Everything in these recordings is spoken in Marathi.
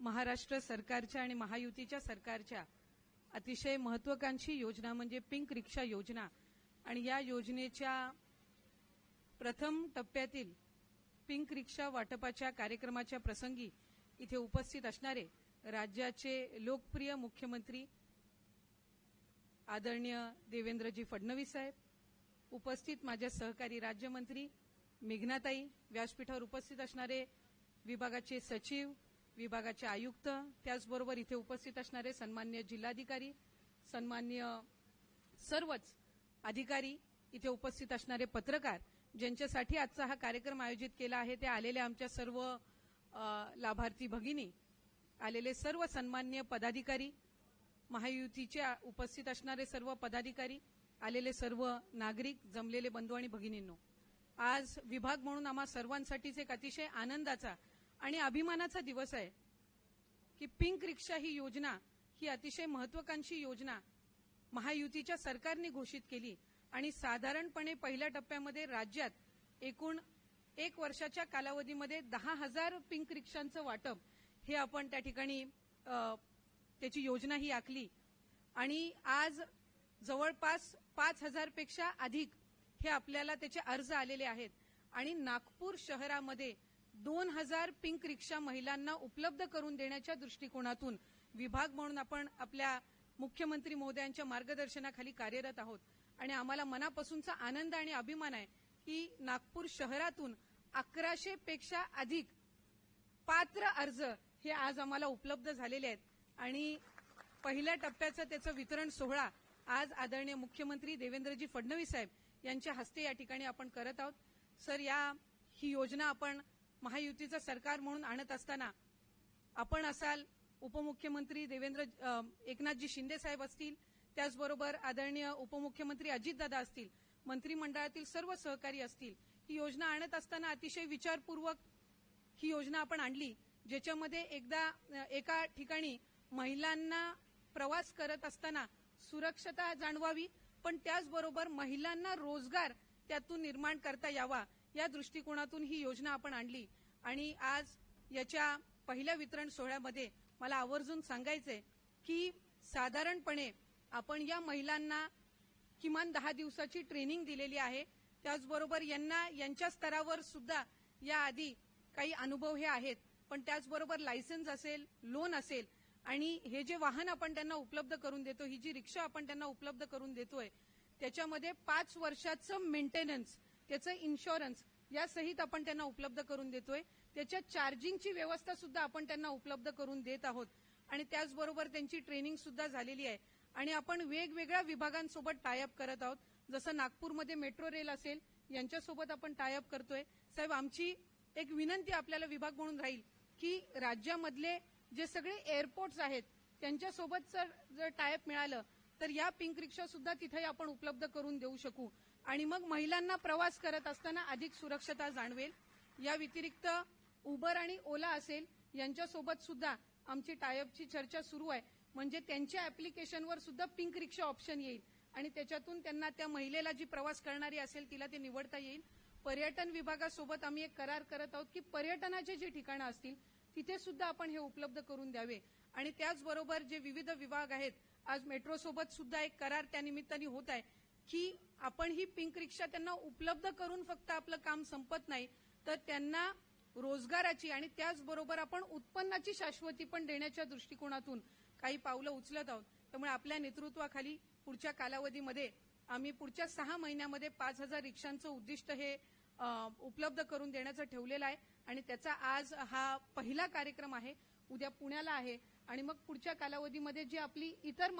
महाराष्ट्र सरकारच्या आणि महायुतीच्या सरकारच्या अतिशय महत्वाकांक्षी योजना म्हणजे पिंक रिक्षा योजना आणि या योजनेच्या प्रथम टप्प्यातील पिंक रिक्षा वाटपाच्या कार्यक्रमाच्या प्रसंगी इथे उपस्थित असणारे राज्याचे लोकप्रिय मुख्यमंत्री आदरणीय देवेंद्रजी फडणवीस साहेब, उपस्थित माझे सहकारी राज्यमंत्री मेघनाताई, व्यासपीठावर उपस्थित असणारे विभागाचे सचिव, विभागाचे आयुक्त, त्याचबरोबर इथे उपस्थित असणारे सन्माननीय जिल्हाधिकारी, सन्माननीय सर्वच अधिकारी, इथे उपस्थित असणारे पत्रकार, ज्यांच्यासाठी आजचा हा कार्यक्रम आयोजित केला आहे, ते आलेले आमच्या सर्व लाभार्थी भगिनी, आलेले सर्व सन्माननीय पदाधिकारी, महायुतीच्या उपस्थित असणारे सर्व पदाधिकारी, आलेले सर्व नागरिक, जमलेले बंधू आणि भगिनींनो, आज विभाग म्हणून आम्हा सर्वांसाठीच एक अतिशय आनंदाचा आणि अभिमानाचा दिवस आहे की पिंक रिक्षा ही योजना, ही अतिशय महत्वाकांक्षी योजना महायुतीच्या सरकारने घोषित केली आणि साधारणपणे पहिल्या टप्प्यामध्ये राज्यात एकूण 1 वर्षाच्या कालावधीमध्ये 10,000 पिंक रिक्षांचं वाटप हे आपण त्या ठिकाणी त्याची योजना ही आखली आणि आज जवळपास 5,000 पेक्षा अधिक हे आपल्याला त्याचे अर्ज आलेले आहेत आणि नागपूर शहरामध्ये 2,000 पिंक रिक्षा महिलांना उपलब्ध करून देण्याच्या दृष्टिकोनातून विभाग म्हणून आपण आपल्या मुख्यमंत्री महोदयांच्या मार्गदर्शनाखाली कार्यरत आहोत आणि आम्हाला मनापासूनचा आनंद आणि अभिमान आहे की नागपूर शहरातून 1100 पेक्षा अधिक पात्र अर्ज हे आज आम्हाला उपलब्ध झालेले आहेत आणि पहिल्या टप्प्याचं त्याचं वितरण सोहळा आज आदरणीय मुख्यमंत्री देवेंद्रजी फडणवीस साहेब यांच्या हस्ते या ठिकाणी आपण करत आहोत. सर, ही योजना आपण महायुतीचं सरकार म्हणून आणत असताना आपण असाल, उपमुख्यमंत्री एकनाथजी शिंदे साहेब असतील, त्याचबरोबर आदरणीय उपमुख्यमंत्री अजितदादा असतील, मंत्रिमंडळातील सर्व सहकारी असतील. ही योजना आणत असताना अतिशय विचारपूर्वक ही योजना आपण आणली, ज्याच्यामध्ये एका ठिकाणी महिलांना प्रवास करत असताना सुरक्षता जाणवावी, पण त्याचबरोबर महिलांना रोजगार त्यातून निर्माण करता यावा या दृष्टिकोनातून ही योजना आपण आणली आणि आज याच्या पहिल्या वितरण सोहळ्यामध्ये मला आवर्जून सांगायचंय की साधारणपणे आपण या महिलांना किमान 10 दिवसाची ट्रेनिंग दिलेली आहे. त्याचबरोबर यांच्या स्तरावर सुद्धा याआधी काही अनुभव हे आहेत, पण त्याचबरोबर लायसन्स असेल, लोन असेल आणि हे जे वाहन आपण त्यांना उपलब्ध करून देतो, ही जी रिक्षा आपण त्यांना उपलब्ध करून देतोय, त्याच्यामध्ये 5 वर्षाचं मेंटेनन्स, त्याचं इन्शुरन्स यासहित आपण त्यांना उपलब्ध करून देतोय. त्याच्या चार्जिंगची व्यवस्था सुद्धा आपण त्यांना उपलब्ध करून देत आहोत आणि त्याचबरोबर त्यांची ट्रेनिंग सुद्धा झालेली आहे आणि आपण वेगवेगळ्या विभागांसोबत टायअप करत आहोत. जसं नागपूरमध्ये मेट्रो रेल असेल, यांच्यासोबत आपण टायअप करतोय. साहेब, आमची एक विनंती आपल्याला विभाग म्हणून राहील की राज्यामधले जे सगळे एअरपोर्ट्स आहेत त्यांच्यासोबत जर टायअप मिळालं तर या पिंक रिक्षा सुद्धा तिथे आपण उपलब्ध करून देऊ शकू आणि मग महिलांना प्रवास करत असताना अधिक सुरक्षता जाणवेल. या व्यतिरिक्त उबर आणि ओला असेल, यांच्यासोबत सुद्धा आमची टायअपची चर्चा सुरू आहे, म्हणजे त्यांच्या अॅप्लिकेशनवर सुद्धा पिंक रिक्षा ऑप्शन येईल आणि त्याच्यातून त्यांना त्या महिलेला जी प्रवास करणारी असेल तिला ते निवडता येईल. पर्यटन विभागासोबत आम्ही एक करार करत आहोत की पर्यटनाचे जे ठिकाणं असतील तिथे सुद्धा आपण हे उपलब्ध करून द्यावे आणि त्याचबरोबर जे विविध विभाग आहेत, आज मेट्रोसोबत सुद्धा एक करार त्यानिमित्ताने होत आहे की आपण ही पिंक रिक्षा त्यांना उपलब्ध करून फक्त आपलं काम संपत नाही, तर त्यांना रोजगाराची आणि त्याचबरोबर आपण उत्पन्नाची शाश्वती पण देण्याच्या दृष्टिकोनातून काही पावलं उचलत आहोत. त्यामुळे आपल्या नेतृत्वाखाली पुढच्या कालावधीमध्ये आम्ही पुढच्या 6 महिन्यामध्ये 5,000 रिक्षांचं उद्दिष्ट हे उपलब्ध करून देण्याचं ठेवलेलं आहे आणि त्याचा आज हा पहिला कार्यक्रम आहे. उद्या पुण्याला आहे आणि मग पुढच्या कालावधीमध्ये जी आपली इतर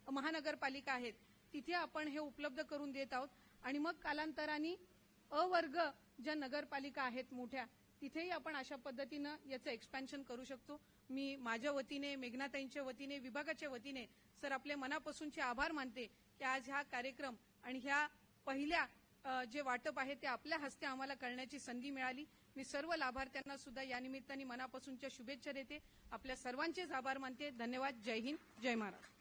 महानगरपालिका आहेत तिथे आपण हे उपलब्ध करून देत आहोत आणि मग कालांतराने अवर्ग ज्या नगरपालिका आहेत मोठ्या, तिथेही आपण अशा पद्धतीनं याचं एक्सपॅन्शन करू शकतो. मी माझ्या वतीने, मेघनाताईंच्या वतीने, विभागाच्या वतीने सर आपले मनापासूनचे आभार मानते की आज हा कार्यक्रम आणि ह्या पहिल्या जे वाटप आहे ते आपल्या हस्ते आम्हाला करण्याची संधी मिळाली. मी सर्व लाभार्थ्यांना सुद्धा या निमित्ताने मनापासूनच्या शुभेच्छा देते. आपल्या सर्वांचेच आभार मानते. धन्यवाद. जय हिंद, जय महाराष्ट्र.